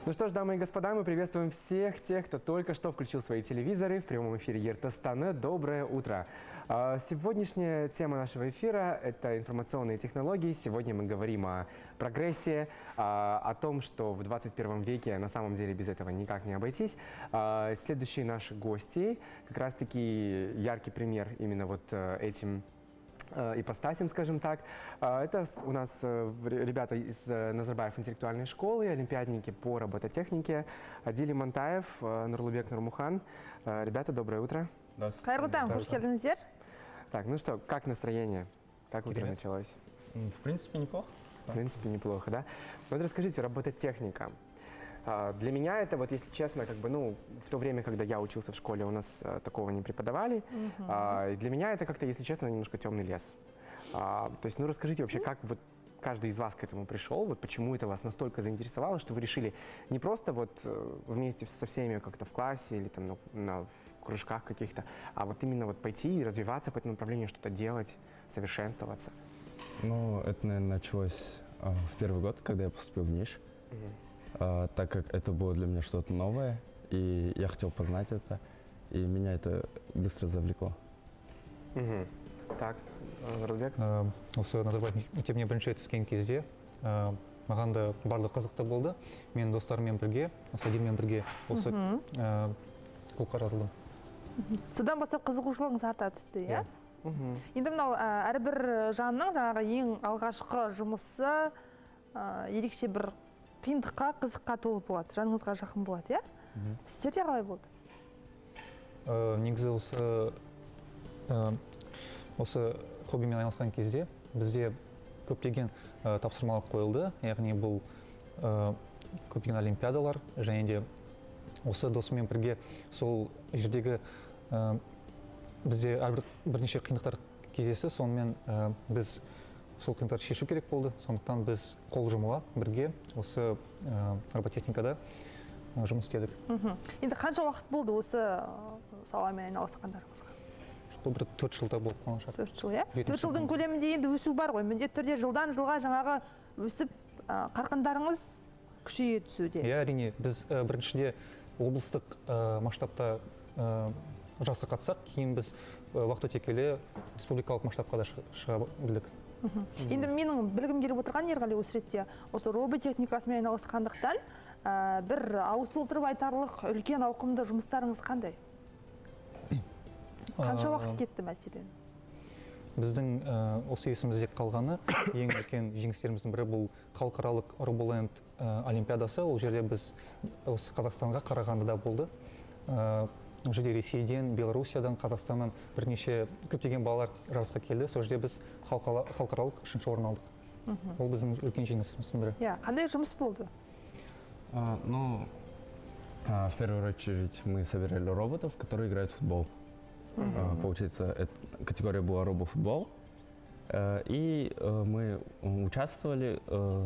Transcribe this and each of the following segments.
Ну что ж, дамы и господа, мы приветствуем всех тех, кто только что включил свои телевизоры в прямом эфире ЕРТ-СТАН. Доброе утро! Сегодняшняя тема нашего эфира – это информационные технологии. Сегодня мы говорим о прогрессе, о том, что в 21 веке на самом деле без этого никак не обойтись. Следующие наши гости – как раз-таки яркий пример именно вот этим ипостасям, скажем так. Это у нас ребята из Назарбаев интеллектуальной школы, олимпиадники по робототехнике, Адили Монтаев, Нурлубек Нурмухан. Ребята, доброе утро. Здравствуйте. Так, ну что, как настроение? Как утро началось? В принципе, неплохо. В принципе, неплохо, да? Вот расскажите, робототехника. Для меня это, вот если честно, как бы, ну, в то время, когда я учился в школе, у нас такого не преподавали. И для меня это как-то, если честно, немножко темный лес. То есть, ну, расскажите вообще, как вот каждый из вас к этому пришел, вот почему это вас настолько заинтересовало, что вы решили не просто вот вместе со всеми как-то в классе или там в кружках каких-то, а вот именно вот пойти и развиваться по этому направлению, что-то делать, совершенствоваться. Ну, это, наверное, началось в первый год, когда я поступил в НИШ. Так как это было для меня что-то новое, и я хотел познать это, и меня это быстро завлекло. Так, Нурлубек? Осы Назарбаев мектебіне бірінші рет түскен кезде маған да барлық қызықты болды. Мен достарыммен бірге, осы Адилмен бірге осы клубқа жазылдым. Содан бастап қызығушылығыңыз арта түсті, иә? Енді мынау әрбір жанның жаңағы ең алғашқы жұмысы ерекше бір қиындыққа, қызыққа толы болады, жаныңызға жақын болады, иә? Сіздерде қалай болды? Негізі осы хоббимен айналысқан кезде бізде көптеген тапсырмалар қойылды, яғни бұл көптеген олимпиадалар, және де осы досыммен бірге сол жердегі бізде бірнеше қиындықтар кездесті, сонымен біз сол қиындықтарды шешу керек болды, сондықтан біз қол жұмыла бірге осы робототехникада жұмыс істедік. Енді қанша уақыт болды осы саламен айналысқандарыңызға? Бұл бір 4 жылда болып қалған шығар. 4 жыл, иә? 4 жылдың көлемінде енді өсу бар ғой. Міндетті түрде жылдан жылға жаңағы өсіп қарқындарыңыз күшейе түсуде. Иә, әрине, біз біріншіде облыстық масштабта жасқа қатысақ, кейін біз уақыт өте келе республикалық масштабқа да шыға білдік. Енді менің білгім келіп отырған Ерғали осы ретте осы робототехникасымен айналысқандықтан бір ауыз толтырып айтарлық үлкен ауқымды жұмыстарыңыз қандай? Қанша уақыт кетті мәселен? Біздің осы есімізде қалғаны ең үлкен жеңістеріміздің бірі бұл халықаралық Роболенд олимпиадасы. Ол жерде біз осы Қазақстанға Қарағандыда болды. Ол жерде Ресейден, Белоруссиядан, Қазақстаннан бірнеше көптеген балалар жарысқа келді. Сол жерде біз халықаралық 3-ші орын алдық. Ол біздің үлкен жеңісіміздің бірі. Қандай жұмыс болды? Ну, в первую очередь мы собирали роботов, которые играют в футбол. Получается, категория была робофутбол. И мы участвовали,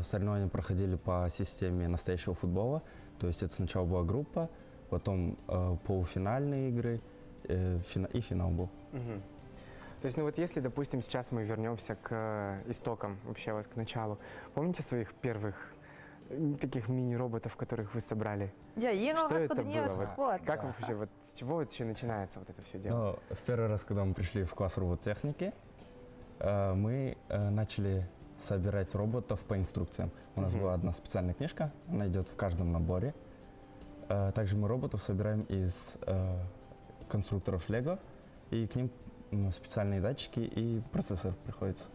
соревнования проходили по системе настоящего футбола. То есть это сначала была группа, потом полуфинальные игры и финал был. То есть, ну вот если, допустим, сейчас мы вернемся к истокам, вообще вот к началу, помните своих первых таких мини-роботов, которых вы собрали? Что это было? Как вообще, вот с чего вообще начинается вот это все дело? Ну, в первый раз, когда мы пришли в класс робототехники, мы начали собирать роботов по инструкциям. У нас была одна специальная книжка, она идет в каждом наборе. Также мы роботов собираем из конструкторов Lego, и к ним специальные датчики и процессор приходится.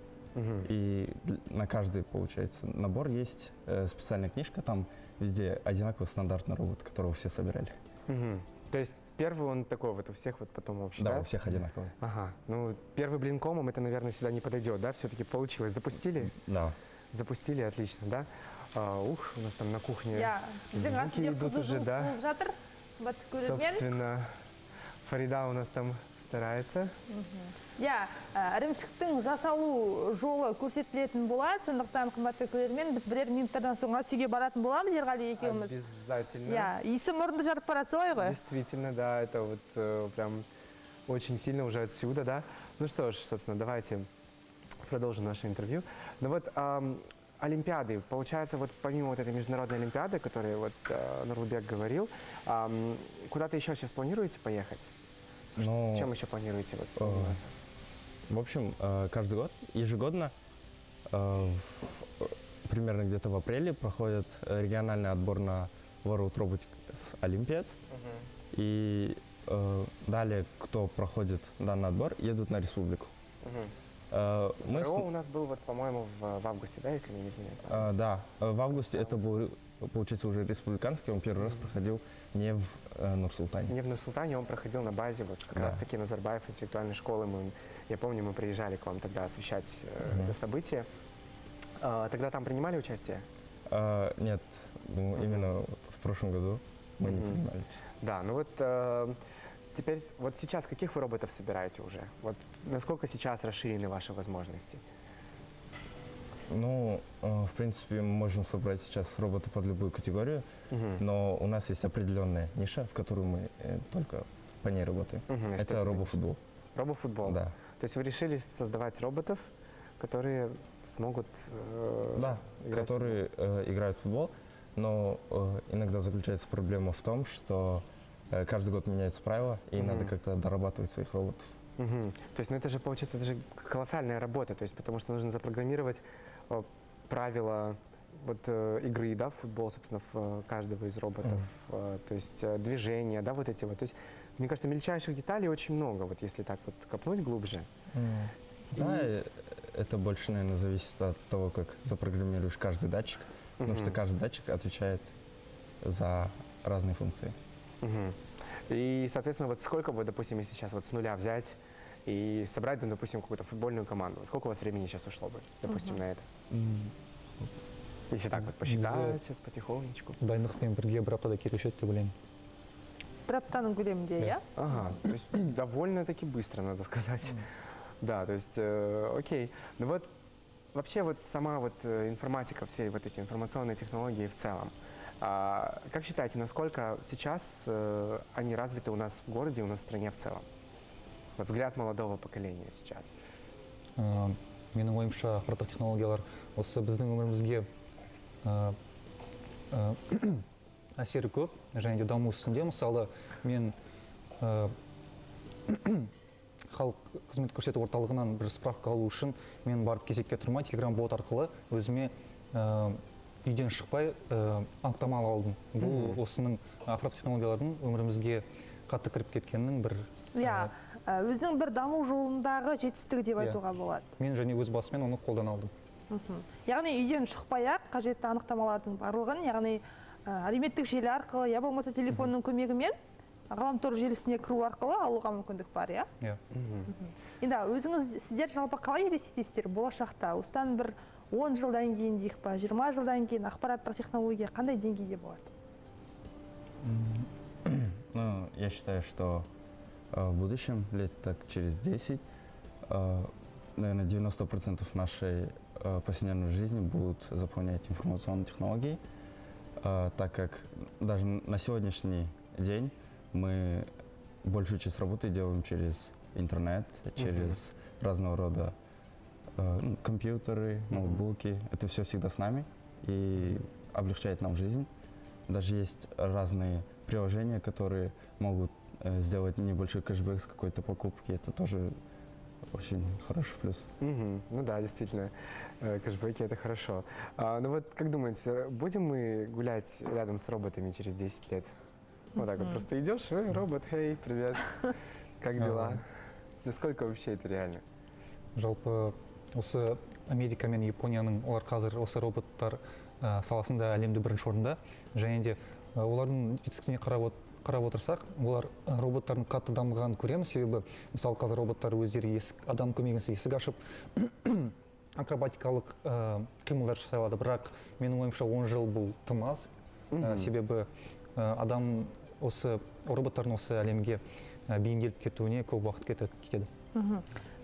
И на каждый, получается, набор есть специальная книжка, там везде одинаковый стандартный робот, которого все собирали. То есть первый он такой вот у всех вот потом общий, да? Да, у всех одинаковый. Ага, ну первый блин комом это, наверное, сюда не подойдет, да? Все-таки получилось. Запустили? Да. Запустили, отлично, да? У нас там на кухне звуки идут уже, да? Собственно, Фарида у нас там старается. Ірімшіктің жасалу жолы көрсетілетін болады, сондықтан қымбатты көрермен, біз бірер минуттардан соң үйге баратын боламыз, Ерғали екеуміз. Обязательно. Иісі мұрынды жарып барады, солай ғой? Действительно, да, это вот прям очень сильно уже отсюда, да. Ну что ж, собственно, давайте продолжим наше интервью. Ну вот, Олимпиады. Получается, вот помимо вот этой международной Олимпиады, о которой вот Нурлубек говорил, куда-то еще сейчас планируете поехать? Ну, Чем еще планируете вот заниматься? в общем, каждый год, ежегодно, примерно где-то в апреле проходит региональный отбор на World Robotics Olympiad. И далее, кто проходит данный отбор, едут на республику. Мы РО у нас был, вот, по-моему, в августе, да, если мне не изменяет? да, в августе это был, получается, уже республиканский, он первый раз проходил не в Нур-Султане. Не в Нур-Султане, он проходил на базе, вот как Да. раз-таки Назарбаев интеллектуальной школы. Я помню, мы приезжали к вам тогда освещать это событие. Тогда там принимали участие? Нет, ну, именно вот в прошлом году мы не принимали. Да, ну вот теперь, вот сейчас каких вы роботов собираете уже? Вот насколько сейчас расширены ваши возможности? Ну, в принципе, мы можем собрать сейчас робота под любую категорию, но у нас есть определенная ниша, в которую мы только по ней работаем. Что это Это за робофутбол. Робофутбол? Да. То есть вы решили создавать роботов, которые смогут Да, играть в которые играют в футбол, но иногда заключается проблема в том, что каждый год меняются правила, и надо как-то дорабатывать своих роботов. Мгм. То есть, ну это же, получается, это же колоссальная работа, то есть, потому что нужно запрограммировать правила вот, игры, да, в футбол, собственно, каждого из роботов, то есть движения, да, вот эти вот. То есть, мне кажется, мельчайших деталей очень много, вот если так вот копнуть глубже. Да, это больше, наверное, зависит от того, как запрограммируешь каждый датчик, потому что каждый датчик отвечает за разные функции. Мгм. И, соответственно, вот сколько вот, допустим, если сейчас вот с нуля взять и собрать, ну, допустим, какую-то футбольную команду, сколько у вас времени сейчас ушло бы, допустим, на это? Если так вот посчитать сейчас потихонечку. дайындықпен бірге бір аптада кетуші еді деп ойлаймын. бір аптаның көлемінде, иә? Ага, то есть довольно-таки быстро, надо сказать. Да, то есть, окей. Ну вот, вообще вот сама вот информатика, все вот эти информационные технологии в целом, как считаете, насколько сейчас они развиты у нас в городе, у нас в стране в целом? Вот взгляд молодого поколения сейчас. Менің ойымша ақпараттық технологиялар осы біздің өмірімізге әсері көп және де даму үстінде. Мысалы, мен халық қызмет көрсету орталығынан бір справка алу үшін мен барып кезекке тұрмай телеграм-бот арқылы өзіме үйден шықпай анықтама алдым. Бұл осының ақпараттық технологиялардың өмірімізге қатты кіріп кеткенінің бір Иә, өзінің бір даму жолындағы жетістігі деп Иә. айтуға болады. мен және өз басымен оны қолдана алдым. Яғни үйден шықпай-ақ қажетті анықтамалардың барлығын, яғни әлеуметтік желі арқылы, я болмаса телефонның көмегімен ғаламтор желісіне кіру арқылы алуға мүмкіндік бар, иә? Иә. Енді өзіңіз, сіздер жалпы қалай елестетесіздер болашақта? Осыдан бір 10 жылдан кейін дейік па, 20 жылдан кейін ақпараттық технология қандай деңгейде болады? Ну, я считаю, что в будущем, лет так через 10, наверное, 90% нашей повседневной жизни будут заполнять информационные технологии, так как даже на сегодняшний день мы большую часть работы делаем через интернет, через разного рода компьютеры, ноутбуки. Это все всегда с нами и облегчает нам жизнь. Даже есть разные приложения, которые могут сделать небольшой кэшбэк с какой-то покупки. Это тоже очень хороший плюс. Ну да, действительно, кэшбэки это хорошо. Ну вот, как думаете, будем мы гулять рядом с роботами через 10 лет? Вот так вот просто идешь, робот, хей, привет, как дела? Насколько вообще это реально? Жалпы осы Америка мен Японияның олар қазір осы роботтар саласында әлемде бірінші орында, және де олардың жетістігіне қарап отырсақ, олар роботтардың қатты дамығанын көреміз, себебі мысалы қазір роботтар өздері адам көмегінсіз есік ашып акробатикалық қимылдар жасай алады, бірақ менің ойымша 10 жыл бұл тым аз, себебі адам осы роботтардың осы әлемге бейімделіп кетуіне көп уақыт кетеді.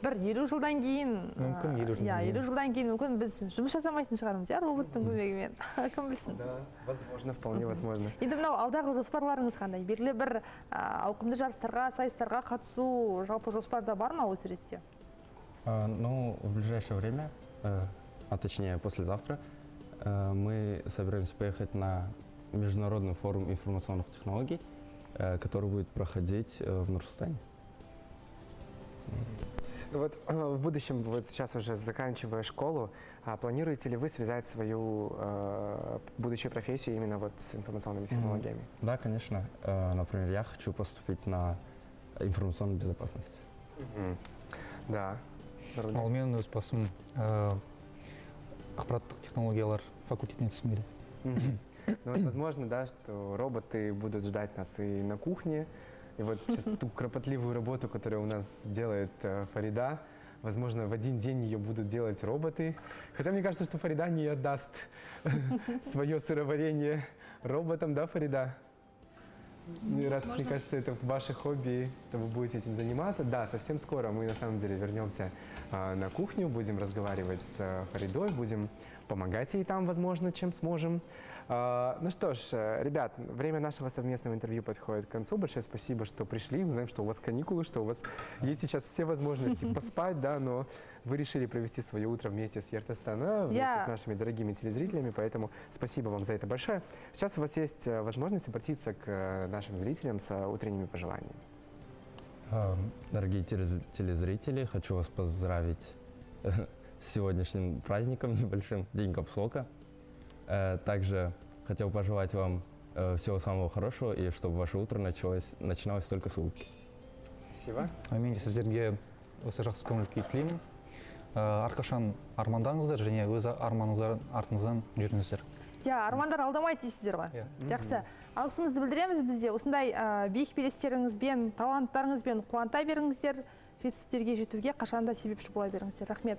Бір 50 жылдан кейін, Мүмкін 50 жылдан кейін. 50 жылдан кейін мүмкін біз жұмыс жасамайтын шығармыз, иә, роботтың көмегімен. Кім білсін? Да, возможно, вполне возможно. Енді мынау алдағы жоспарларыңыз қандай? Белгілі бір ауқымды жарыстарға, сайыстарға қатысу жалпы жоспарда бар ма осы ретте? Ну, в ближайшее время, а точнее послезавтра, Мы собираемся поехать на Международный форум информационных технологий, который будет проходить в Нур-Султане. Вот в будущем, вот сейчас уже заканчивая школу, планируете ли вы связать свою будущую профессию именно вот с информационными технологиями? Да, конечно. Например, я хочу поступить на информационную безопасность. Да. Ал мен өз басым ақпараттық технологиялар факультетіне түскім келеді. Ну, вот возможно, да, что роботы будут ждать нас и на кухне. И вот сейчас ту кропотливую работу, которую у нас делает Фарида, возможно, в один день ее будут делать роботы. Хотя мне кажется, что Фарида не отдаст свое сыроварение роботам, да, Фарида? Ну, и раз, мне кажется, это ваше хобби, то вы будете этим заниматься. Да, совсем скоро мы на самом деле вернемся на кухню, будем разговаривать с Фаридой, будем помогать ей там, возможно, чем сможем. Ну что ж, ребят, время нашего совместного интервью подходит к концу. Большое спасибо, что пришли. Мы знаем, что у вас каникулы, что у вас есть сейчас все возможности поспать, да, но вы решили провести свое утро вместе с Ертастана, вместе с нашими дорогими телезрителями, поэтому спасибо вам за это большое. Сейчас у вас есть возможность обратиться к нашим зрителям с утренними пожеланиями. Дорогие телезрители, хочу вас поздравить с сегодняшним праздником небольшим, День Капсока. Также хотел пожелать вам всего самого хорошего и чтобы ваше утро начиналось только с улыбки. Спасибо. Мен де сіздерге осы жақсы көңіл күй тілеймін. Әрқашан армандаңыздар және өз арманыңыздардың артыңыздан жүріңіздер. Я, армандар алдамайды дейсіздер ғой. Иә. Жақсы. Алғысымызды білдіреміз бізде. Осындай биік белестеріңізбен, таланттарыңызбен қуанта беріңіздер. Жетістіктерге жетуге қашанда себепші бола беріңіздер. Рахмет.